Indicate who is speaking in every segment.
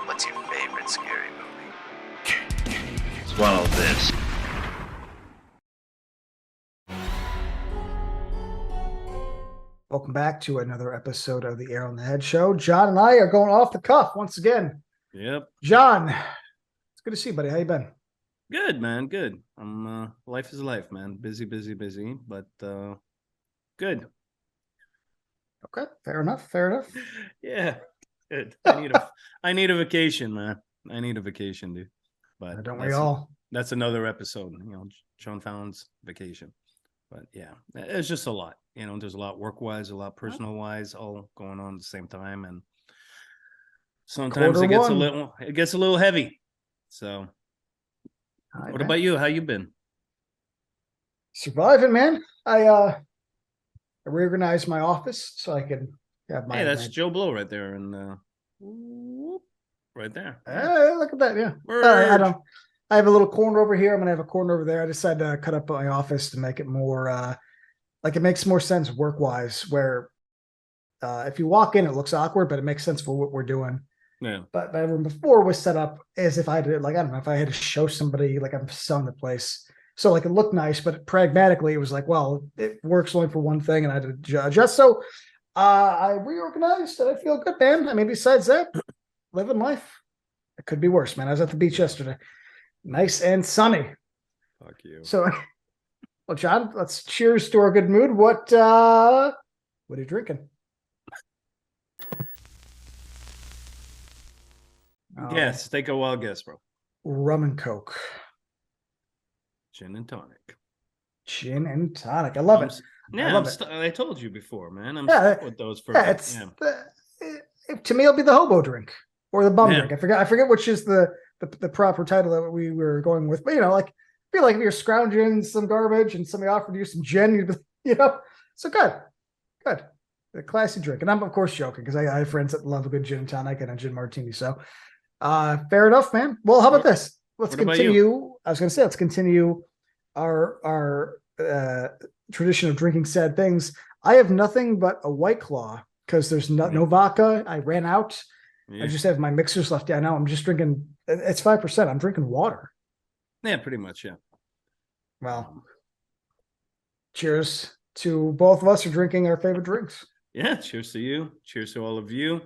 Speaker 1: What's your favorite scary movie? Swallow this.
Speaker 2: Welcome back to another episode of the Arrow on the Head Show. John and I are going off the cuff once again.
Speaker 3: Yep.
Speaker 2: John, it's good to see you, buddy. How you been?
Speaker 3: Good, man. Good. Life is life, man. Busy, but good.
Speaker 2: Okay, fair enough.
Speaker 3: Yeah, good. I need a vacation, man. I need a vacation, dude. But
Speaker 2: Don't we all?
Speaker 3: That's another episode, John Fallon's vacation. But yeah, it's just a lot. There's a lot work-wise, a lot personal-wise, all going on at the same time, and sometimes it gets a little heavy. So, what about you? How you been?
Speaker 2: Surviving, man. I reorganized my office so I can have my.
Speaker 3: Hey, that's Joe Blow right there, and right there.
Speaker 2: Hey, look at that! Yeah, I have a little corner over here. I'm gonna have a corner over there. I decided to cut up my office to make it more like it makes more sense work-wise. Where if you walk in, it looks awkward, but it makes sense for what we're doing.
Speaker 3: Yeah.
Speaker 2: But my room before was set up as if I had to, like, I don't know, if I had to show somebody, like, I'm selling the place. So, like, it looked nice, but pragmatically, it was like, well, it works only for one thing, and I had to adjust. So, I reorganized, and I feel good, man. I mean, besides that, living life. It could be worse, man. I was at the beach yesterday. Nice and sunny.
Speaker 3: Fuck you.
Speaker 2: So, well, John, let's cheers to our good mood. What are you drinking?
Speaker 3: Yes, take a wild guess, bro.
Speaker 2: Rum and Coke.
Speaker 3: Gin and tonic.
Speaker 2: Gin and tonic. I love it.
Speaker 3: Yeah, I told you before, man. I'm stuck with those for
Speaker 2: to me, it'll be the hobo drink or the bum drink. I forget which is the proper title that we were going with. But I feel like if you're scrounging some garbage and somebody offered you some gin, you'd be, so good. A classy drink. And I'm of course joking because I have friends that love a good gin and tonic and a gin martini. So fair enough, man. Well, how about this? Let's continue. I was going to say, let's continue our tradition of drinking sad things. I have nothing but a White Claw because there's no vodka. I ran out. Yeah. I just have my mixers left. Yeah, now I'm just drinking. It's 5%. I'm drinking water.
Speaker 3: Yeah, pretty much. Yeah.
Speaker 2: Well, cheers to both of us for drinking our favorite drinks.
Speaker 3: Yeah, cheers to you. Cheers to all of you.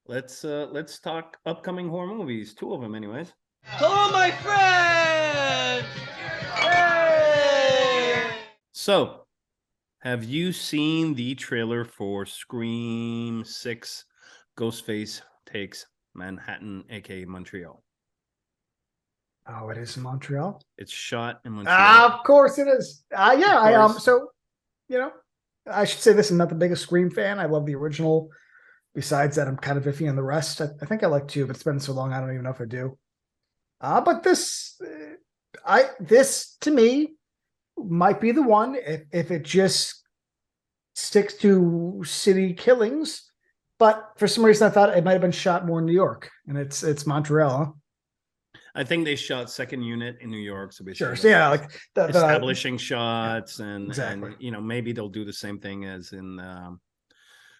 Speaker 3: Let's talk upcoming horror movies. 2 of them, anyways.
Speaker 4: Hello, my friends! Hey!
Speaker 3: So, have you seen the trailer for Scream 6 Ghostface Takes Manhattan, aka Montreal?
Speaker 2: Oh, it is in Montreal?
Speaker 3: It's shot in Montreal.
Speaker 2: Of course it is. So, I should say this, I'm not the biggest Scream fan. I love the original. Besides that, I'm kind of iffy on the rest. I think I like 2, but it's been so long, I don't even know if I do. But this to me might be the one if it just sticks to city killings. But for some reason, I thought it might have been shot more in New York, and it's Montreal. Huh?
Speaker 3: I think they shot second unit in New York, so
Speaker 2: sure. So yeah, like the
Speaker 3: establishing shots, and
Speaker 2: exactly.
Speaker 3: And maybe they'll do the same thing as in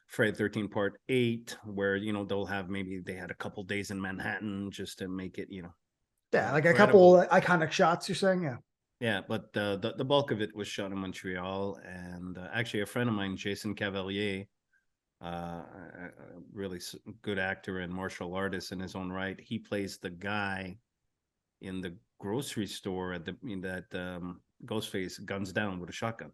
Speaker 3: Friday 13 Part 8, where they'll have they had a couple days in Manhattan just to make it
Speaker 2: like a couple iconic shots. You're saying,
Speaker 3: yeah, but the bulk of it was shot in Montreal, and actually a friend of mine, Jason Cavalier, a really good actor and martial artist in his own right, he plays the guy in the grocery store that Ghostface guns down with a shotgun.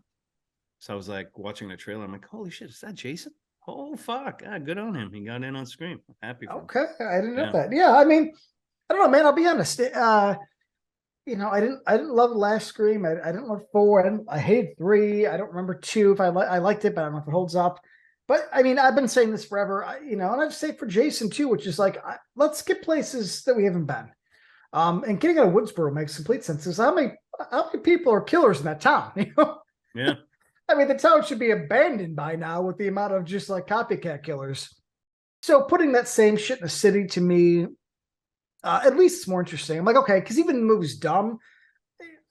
Speaker 3: So I was like watching the trailer. I'm like, holy shit, is that Jason? Oh fuck! Good on him. He got in on Scream. Happy.
Speaker 2: Okay, I didn't know that. Yeah, I mean, I don't know, man. I'll be honest. I didn't love the last Scream. I didn't love 4. I hated 3. I don't remember 2. If I liked it, but I don't know if it holds up. But I mean, I've been saying this forever. And I've said for Jason too, which is like, let's get places that we haven't been. And getting out of Woodsboro makes complete sense. Because how many people are killers in that town?
Speaker 3: Yeah.
Speaker 2: I mean, the town should be abandoned by now with the amount of just like copycat killers. So putting that same shit in the city, to me, at least it's more interesting. I'm like, okay, because even the movie's dumb.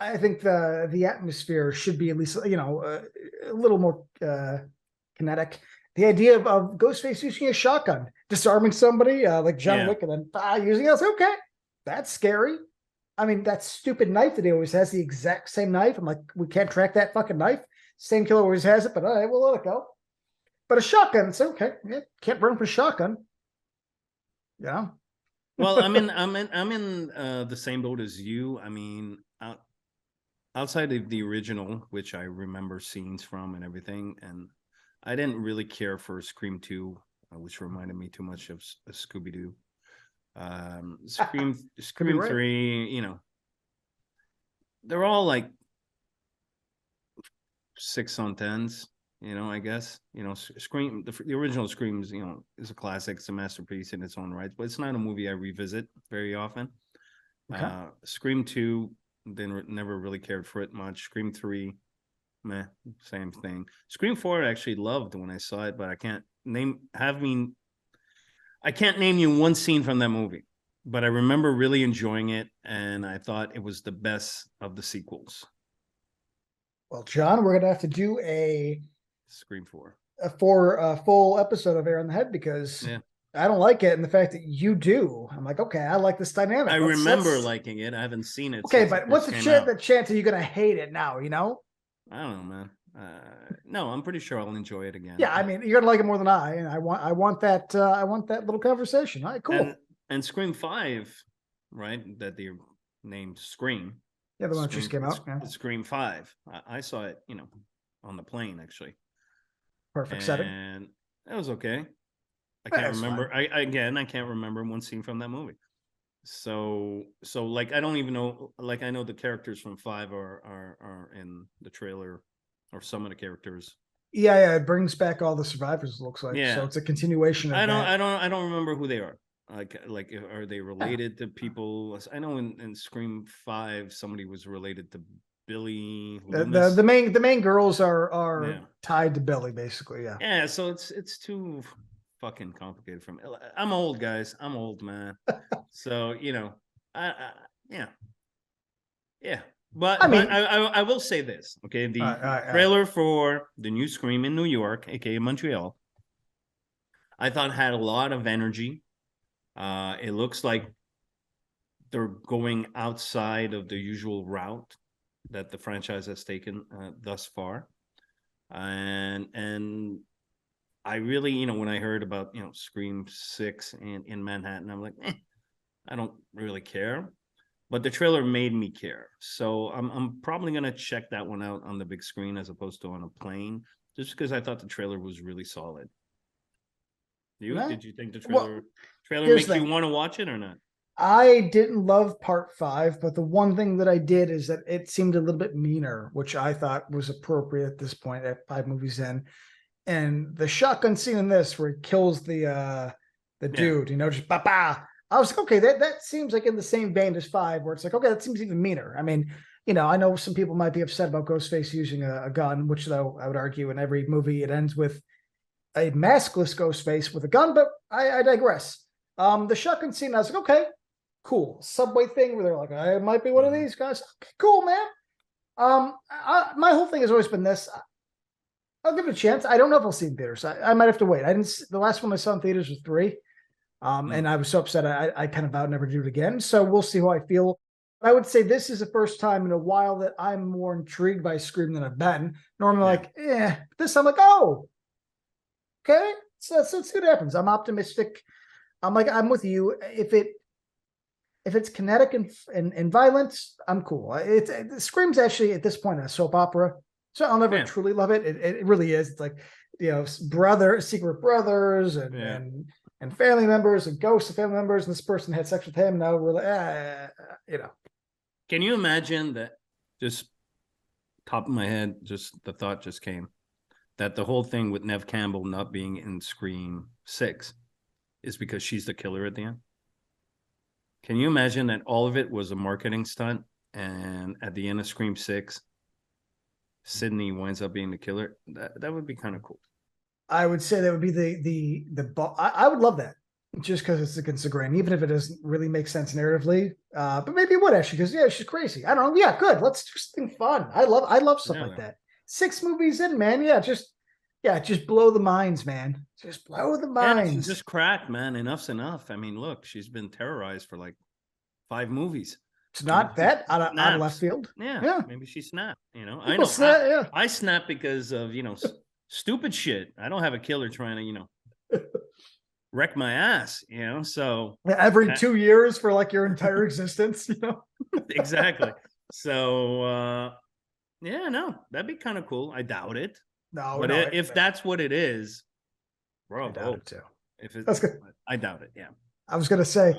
Speaker 2: I think the atmosphere should be at least a little more kinetic. the idea of Ghostface using a shotgun, disarming somebody like John Wick, and then using it. I was like, okay, that's scary. I mean, that stupid knife that he always has, the exact same knife. I'm like, we can't track that fucking knife. Same killer always has it, but all right, we'll let it go. But a shotgun, it's okay. Yeah, can't burn for a shotgun. Yeah.
Speaker 3: Well, I'm in the same boat as you. I mean, outside of the original, which I remember scenes from and everything, and I didn't really care for Scream 2, which reminded me too much of Scooby-Doo. Scream
Speaker 2: right.
Speaker 3: 3, you know, they're all like 6 on 10s, you know, I guess. You know, Scream, the original Screams, you know, is a classic. It's a masterpiece in its own right, but it's not a movie I revisit very often.
Speaker 2: Okay.
Speaker 3: Scream 2, never really cared for it much. Scream 3, meh, same thing. Scream 4 I actually loved when I saw it, but I can't name you one scene from that movie, but I remember really enjoying it, and I thought it was the best of the sequels.
Speaker 2: Well, John, we're gonna have to do a
Speaker 3: Scream 4
Speaker 2: a full episode of Air on the Head, because I don't like it, and the fact that you do, I'm like, okay, I like this dynamic.
Speaker 3: I remember liking it. I haven't seen it.
Speaker 2: Okay, but what's the chance that you're gonna hate it now? You know?
Speaker 3: I don't know, man. No, I'm pretty sure I'll enjoy it again.
Speaker 2: Yeah, I mean, you're gonna like it more than I, and I want that little conversation. All right, cool.
Speaker 3: And Scream 5, right? That they named Scream.
Speaker 2: Yeah, the one that just came out. Yeah.
Speaker 3: Scream 5. I saw it, you know, on the plane actually.
Speaker 2: Perfect setting.
Speaker 3: And it was okay. I can't remember. I can't remember one scene from that movie. So like I don't even know. Like I know the characters from 5 are in the trailer, or some of the characters.
Speaker 2: Yeah, it brings back all the survivors. It looks like. So it's a continuation of
Speaker 3: I don't remember who they are. Like are they related to people? I know in Scream 5 somebody was related to Billy.
Speaker 2: The main girls are tied to Billy, basically. Yeah.
Speaker 3: Yeah, so it's too fucking complicated for me. I'm old, guys. I'm old, man. So you know, yeah. But I will say this, okay? The trailer for the new Scream in New York, aka Montreal, I thought had a lot of energy. It looks like they're going outside of the usual route that the franchise has taken thus far, and I really, you know, when I heard about, you know, Scream 6 in Manhattan, I'm like, I don't really care. But the trailer made me care. So I'm probably going to check that one out on the big screen as opposed to on a plane, just because I thought the trailer was really solid. Did you think the trailer makes you want to watch it or not?
Speaker 2: I didn't love part 5, but the one thing that I did is that it seemed a little bit meaner, which I thought was appropriate at this point at 5 movies in. And the shotgun scene in this, where he kills the dude, you know, just ba. I was like, okay, that seems like in the same vein as 5, where it's like, okay, that seems even meaner. I mean, you know, I know some people might be upset about Ghostface using a gun, which though I would argue in every movie it ends with a maskless Ghostface with a gun, but I digress. The shotgun scene, I was like, okay, cool. Subway thing where they're like, I might be one of these guys. Okay, cool, man. My whole thing has always been this. I'll give it a chance. I don't know if I'll see it in theaters. I might have to wait. The last one I saw in theaters was 3. And I was so upset I kind of vowed never to do it again. So we'll see how I feel. I would say this is the first time in a while that I'm more intrigued by Scream than I've been. Normally, this I'm like, oh, okay. So let's see what happens. I'm optimistic. I'm with you. If it's kinetic and violent, I'm cool. It Scream's actually at this point a soap opera. So I'll never truly love it. It really is. It's like, you know, secret brothers and family members and ghosts of family members, and this person had sex with him. Now we're like, you know.
Speaker 3: Can you imagine that? Just top of my head, just the thought just came that the whole thing with Neve Campbell not being in Scream 6 is because she's the killer at the end. Can you imagine that all of it was a marketing stunt, and at the end of Scream 6, Sydney winds up being the killer? That would be kind of cool.
Speaker 2: I would say that would be I would love that, just because it's against the grain, even if it doesn't really make sense narratively. But maybe it would actually, because she's crazy. I don't know. Yeah, good. Let's do something fun. I love stuff like that. 6 movies in, man. Yeah, just Yeah, just blow the minds, man. Just blow the
Speaker 3: Yeah,
Speaker 2: minds.
Speaker 3: she's just cracked, man. Enough's enough. I mean, look, she's been terrorized for like 5 movies.
Speaker 2: It's
Speaker 3: Maybe
Speaker 2: not
Speaker 3: she
Speaker 2: that out of left
Speaker 3: snaps.
Speaker 2: field.
Speaker 3: Yeah,
Speaker 2: Yeah.
Speaker 3: maybe she snapped. You know, I
Speaker 2: People
Speaker 3: know.
Speaker 2: snap, yeah.
Speaker 3: I snap because of stupid shit. I don't have a killer trying to wreck my ass. So
Speaker 2: Every
Speaker 3: that-
Speaker 2: 2 years for like your entire existence,
Speaker 3: exactly. So yeah, no, that'd be kind of cool. I doubt it.
Speaker 2: No,
Speaker 3: But
Speaker 2: no,
Speaker 3: if that's what it is,
Speaker 2: I doubt
Speaker 3: bravo.
Speaker 2: it too.
Speaker 3: If it,
Speaker 2: That's good.
Speaker 3: I doubt it. Yeah.
Speaker 2: I was gonna say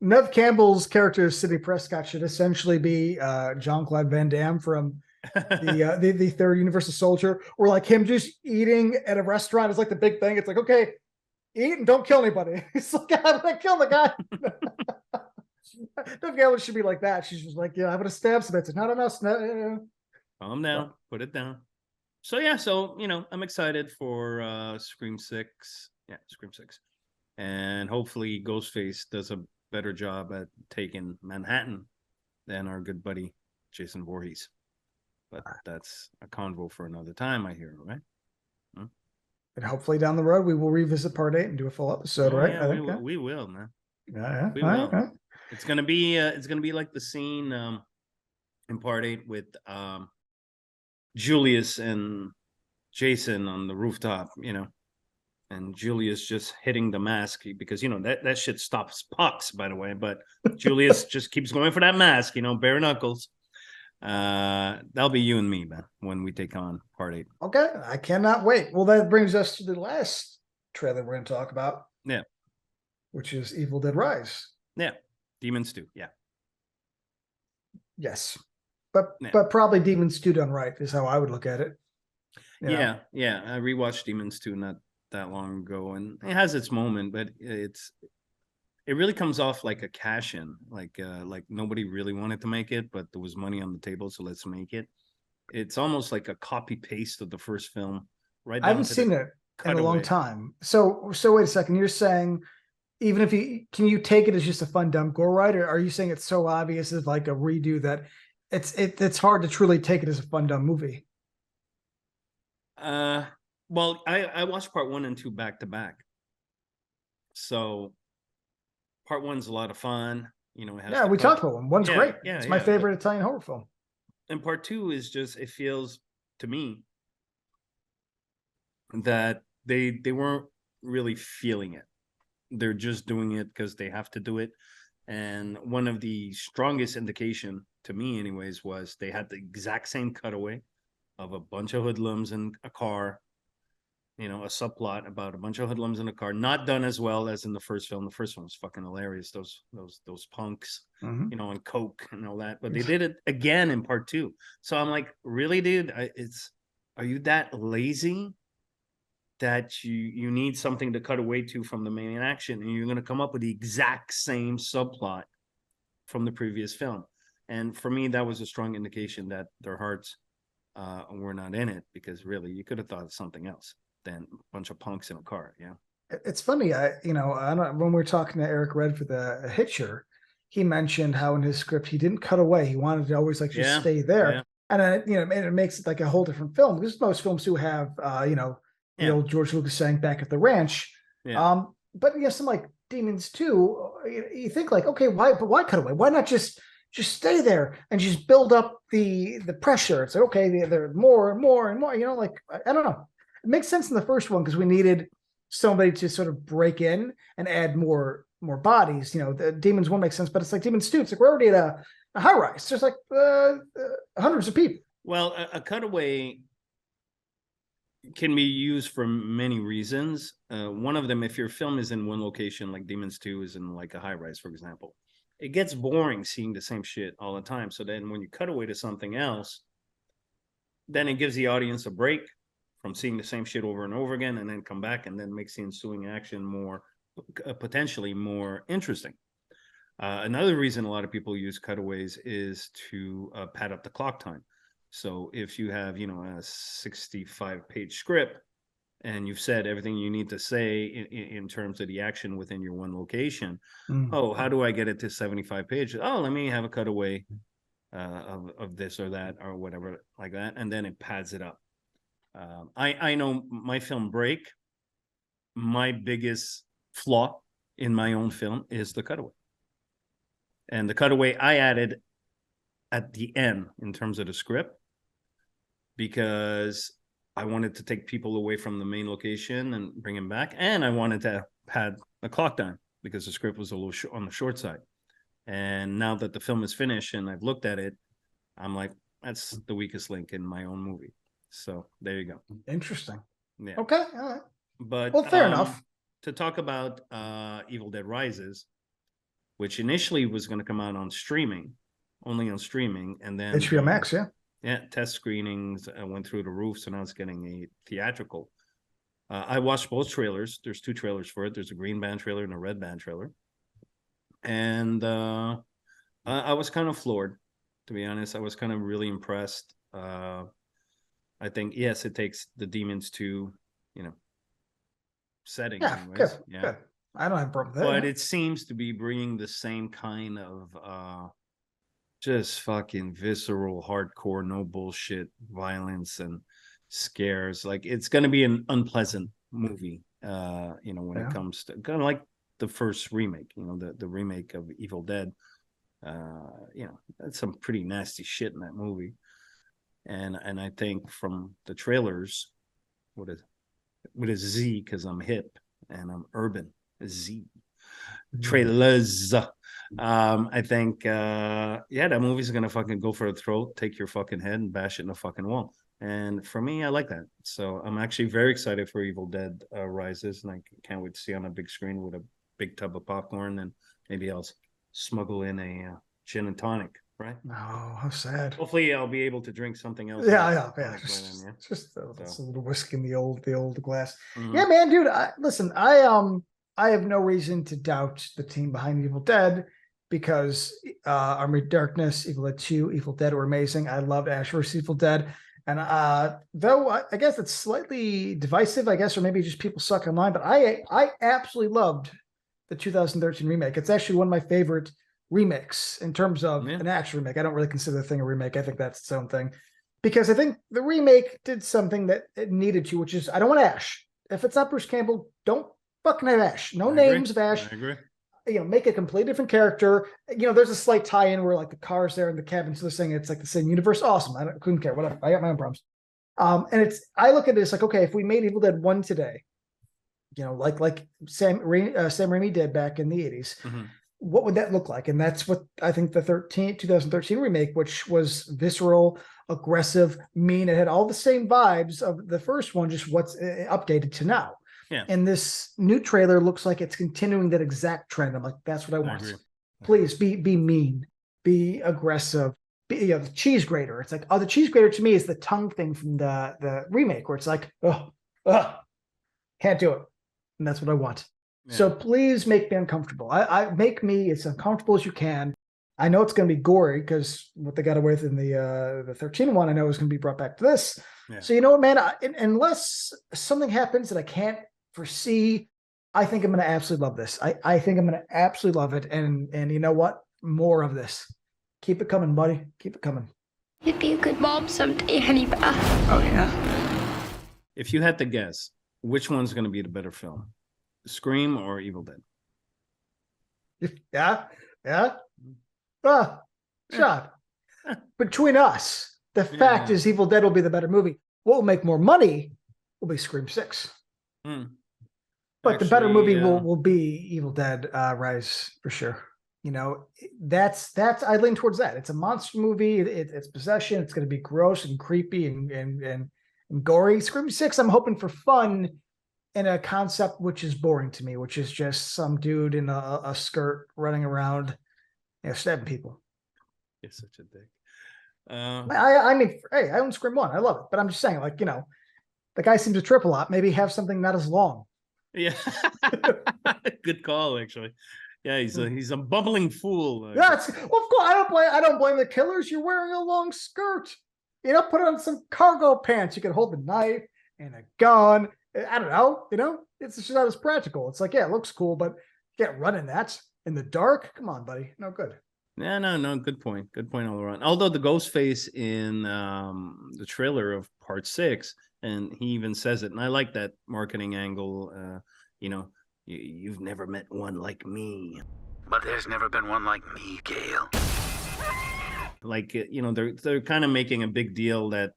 Speaker 2: Nev Campbell's character Sidney Prescott should essentially be Jean-Claude Van Damme from the third Universal Soldier, or like him just eating at a restaurant is like the big thing. It's like, okay, eat and don't kill anybody. It's like, I'm gonna kill the guy. Nev Campbell should be like that. She's just like, yeah, I'm gonna stab some. It's not enough.
Speaker 3: Calm down. Put it down. So yeah, I'm excited for Scream 6. Yeah, Scream 6. And hopefully Ghostface does a better job at taking Manhattan than our good buddy Jason Voorhees. But that's a convo for another time, I hear, right?
Speaker 2: And hopefully down the road we will revisit part 8 and do a full episode, right?
Speaker 3: Yeah, we will, man.
Speaker 2: Yeah,
Speaker 3: We will. Right. It's gonna be like the scene in part 8 with Julius and Jason on the rooftop, and Julius just hitting the mask because that shit stops pucks, by the way. But Julius just keeps going for that mask, bare knuckles. That'll be you and me, man, when we take on part 8.
Speaker 2: Okay, I cannot wait. Well, that brings us to the last trailer we're going to talk about.
Speaker 3: Yeah,
Speaker 2: which is Evil Dead Rise.
Speaker 3: Yeah, Demons 2. Yeah.
Speaker 2: Yes, but probably Demons 2 done right is how I would look at it.
Speaker 3: Yeah. I rewatched Demons 2 not that long ago, and it has its moment, but it really comes off like a cash in, like nobody really wanted to make it, but there was money on the table, so let's make it. It's almost like a copy paste of the first film. Right.
Speaker 2: I haven't seen it in a long time. So wait a second. You're saying even if can you take it as just a fun dumb gore ride, or are you saying it's so obvious as like a redo that it's hard to truly take it as a fun dumb movie?
Speaker 3: Well, I watched part 1 and 2 back to back. So part 1's a lot of fun. It has
Speaker 2: we talked about one. One's great.
Speaker 3: Yeah,
Speaker 2: it's my favorite Italian horror film.
Speaker 3: And part 2 is just, it feels to me that they weren't really feeling it. They're just doing it because they have to do it. And one of the strongest indication to me anyways was they had the exact same cutaway of a bunch of hoodlums in a car, a subplot about a bunch of hoodlums in a car, not done as well as in the first film. The first one was fucking hilarious. Those punks, on coke and all that. But they did it again in part 2. So I'm like, really, dude? Are you that lazy that you need something to cut away to from the main action, and you're going to come up with the exact same subplot from the previous film? And for me, that was a strong indication that their hearts were not in it, because really you could have thought of something else than a bunch of punks in a car. Yeah.
Speaker 2: It's funny. I don't, when we were talking to Eric Red for the Hitcher, he mentioned how in his script, he didn't cut away. He wanted to always just stay there. Yeah. And it makes it like a whole different film, because most films do have, the old George Lucas saying Back at the Ranch. Yeah. But some like Demons 2, you think like, okay, why cut away? Why not just stay there and just build up the pressure? It's like, okay, there more and more and more, like, I don't know. It makes sense in the first one because we needed somebody to sort of break in and add more bodies. The Demons 1 makes sense, but it's like Demons 2. It's like we're already at a high rise. There's like hundreds of people.
Speaker 3: Well, a cutaway can be used for many reasons. One of them, if your film is in one location, like Demons 2 is in like a high rise, for example, it gets boring seeing the same shit all the time. So then when you cut away to something else, then it gives the audience a break from seeing the same shit over and over again, and then come back and then makes the ensuing action more potentially more interesting. Another reason a lot of people use cutaways is to pad up the clock time. So if you have, a 65-page script and you've said everything you need to say in terms of the action within your one location, how do I get it to 75 pages? Oh, let me have a cutaway of this or that or whatever like that, and then it pads it up. I know my film Break, my biggest flaw in my own film is the cutaway. And the cutaway I added at the end in terms of the script, because I wanted to take people away from the main location and bring them back. And I wanted to have a clock time because the script was a little on the short side. And now that the film is finished and I've looked at it, I'm like, that's the weakest link in my own movie. So there you go.
Speaker 2: Interesting.
Speaker 3: Yeah.
Speaker 2: Okay. All right.
Speaker 3: But
Speaker 2: Well, fair enough.
Speaker 3: To talk about Evil Dead Rises, which initially was going to come out on streaming, only on streaming, and then
Speaker 2: HBO Max, yeah.
Speaker 3: Yeah, test screenings went through the roof, so now it's getting a theatrical. I watched both trailers. There's 2 trailers for it. There's a green band trailer and a red band trailer. And I was kind of floored, to be honest. I was kind of really impressed. I think, yes, it takes the demons to, setting.
Speaker 2: Yeah,
Speaker 3: anyways.
Speaker 2: good,
Speaker 3: Yeah.
Speaker 2: good. I don't have a problem with that.
Speaker 3: But it seems to be bringing the same kind of just fucking visceral, hardcore, no bullshit violence and scares. Like, it's going to be an unpleasant movie, when it comes to kind of like the first remake, the remake of Evil Dead. That's some pretty nasty shit in that movie. And I think from the trailers, with a Z, because I'm hip and I'm urban, Z. Trailers. I think that movie's gonna fucking go for a throat, take your fucking head and bash it in the fucking wall. And for me, I like that. So I'm actually very excited for Evil Dead Rises, and I can't wait to see it on a big screen with a big tub of popcorn, and maybe I'll smuggle in a gin and tonic, right?
Speaker 2: Oh, how sad.
Speaker 3: Hopefully I'll be able to drink something else.
Speaker 2: Yeah. Just a little whiskey in the old glass.
Speaker 3: Mhm.
Speaker 2: Yeah, man, dude. Listen, I have no reason to doubt the team behind Evil Dead, because Army of Darkness, Evil Dead 2, Evil Dead were amazing. I loved Ash vs. Evil Dead. And though I guess it's slightly divisive, I guess, or maybe just people suck online, but I absolutely loved the 2013 remake. It's actually one of my favorite remakes in terms of an action remake. I don't really consider the thing a remake. I think that's its own thing, because I think the remake did something that it needed to, which is, I don't want Ash. If it's not Bruce Campbell, don't fucking have Ash. No names of Ash.
Speaker 3: I agree.
Speaker 2: Make a completely different character. There's a slight tie-in where like the car's there in the cabin, so they're saying it's like the same universe. Awesome. I couldn't care. Whatever. I got my own problems. And I look at it as like, okay, if we made Evil Dead 1 today, like Sam Raimi did back in the 80s,
Speaker 3: Mm-hmm.
Speaker 2: what would that look like? And that's what I think the 2013 remake, which was visceral, aggressive, mean. It had all the same vibes of the first one, just what's updated to now.
Speaker 3: Yeah.
Speaker 2: And this new trailer looks like it's continuing that exact trend. I'm like, that's what I want.
Speaker 3: agree.
Speaker 2: Please be mean, be aggressive, be, the cheese grater. It's like, the cheese grater to me is the tongue thing from the remake, where it's like, can't do it. And that's what I want. Yeah. So please make me uncomfortable. I make me as uncomfortable as you can. I know it's going to be gory, because what they got away with in the 13 one, I know is going to be brought back to this. Yeah. So you know what, man? Unless something happens that I can't foresee, I think I'm going to absolutely love this. I think I'm going to absolutely love it. And you know what? More of this. Keep it coming, buddy. Keep it coming.
Speaker 5: You'd be a good mom someday, honey bear. Oh yeah.
Speaker 3: If you had to guess, which one's going to be the better film, Scream or Evil Dead?
Speaker 2: Yeah. Shot. Between us, the fact is Evil Dead will be the better movie. What will make more money will be Scream 6. But actually, the better movie will be Evil Dead Rise for sure. That's I lean towards that. It's a monster movie. It's possession. It's going to be gross and creepy and gory. Scream 6, I'm hoping for fun in a concept which is boring to me, which is just some dude in a skirt running around, stabbing people.
Speaker 3: You're such a dick.
Speaker 2: I mean, hey, I own Scream 1. I love it. But I'm just saying, like, the guy seems to trip a lot. Maybe have something not as long.
Speaker 3: Yeah. Good call, actually. Yeah, he's a bumbling fool.
Speaker 2: Yeah, of course. I don't blame the killers. You're wearing a long skirt. Put on some cargo pants. You can hold the knife and a gun. I don't know. It's just not as practical. It's like, yeah, it looks cool, but you can't run in that in the dark. Come on, buddy. No good.
Speaker 3: Yeah, no, good point. Good point all around. Although the ghost face in the trailer of part 6 And he even says it. And I like that marketing angle. You've never met one like me.
Speaker 1: But there's never been one like me, Gale.
Speaker 3: Like, they're kind of making a big deal that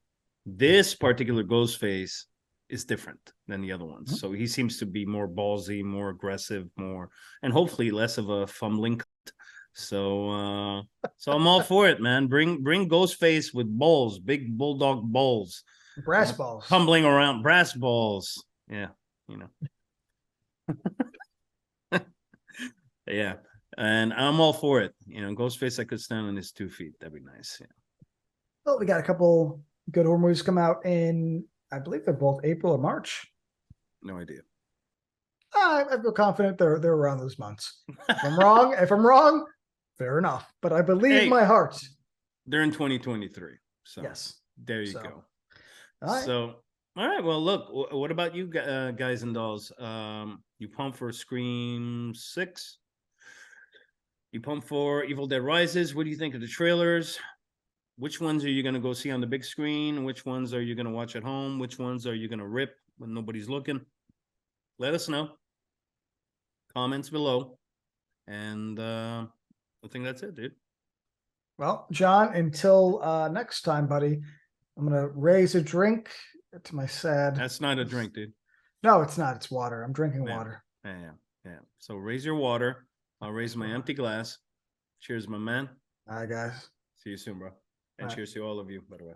Speaker 3: this particular Ghostface is different than the other ones. So he seems to be more ballsy, more aggressive, and hopefully less of a fumbling cunt. So I'm all for it, man. Bring Ghostface with balls, big bulldog balls.
Speaker 2: Brass balls.
Speaker 3: Tumbling around, brass balls. Yeah, yeah. And I'm all for it. Ghostface, I could stand on his 2 feet. That'd be nice. Yeah.
Speaker 2: Well, we got a couple good horror movies come out in, I believe they're both April or March.
Speaker 3: No idea.
Speaker 2: I feel confident they're around those months. If I'm wrong, fair enough. But I believe my heart.
Speaker 3: They're in 2023. So
Speaker 2: yes,
Speaker 3: there you go.
Speaker 2: All right.
Speaker 3: So, all right. Well, look, what about you guys and dolls? You pumped for Scream 6? You pumped for Evil Dead Rises? What do you think of the trailers? Which ones are you going to go see on the big screen? Which ones are you going to watch at home? Which ones are you going to rip when nobody's looking? Let us know. Comments below. And I think that's it, dude.
Speaker 2: Well, John, until next time, buddy, I'm going to raise a drink to my sad.
Speaker 3: That's not a drink, dude.
Speaker 2: No, it's not. It's water. I'm drinking water.
Speaker 3: Yeah. So raise your water. I'll raise my empty glass. Cheers, my man.
Speaker 2: All right, guys.
Speaker 3: See you soon, bro. And cheers to all of you, by the way.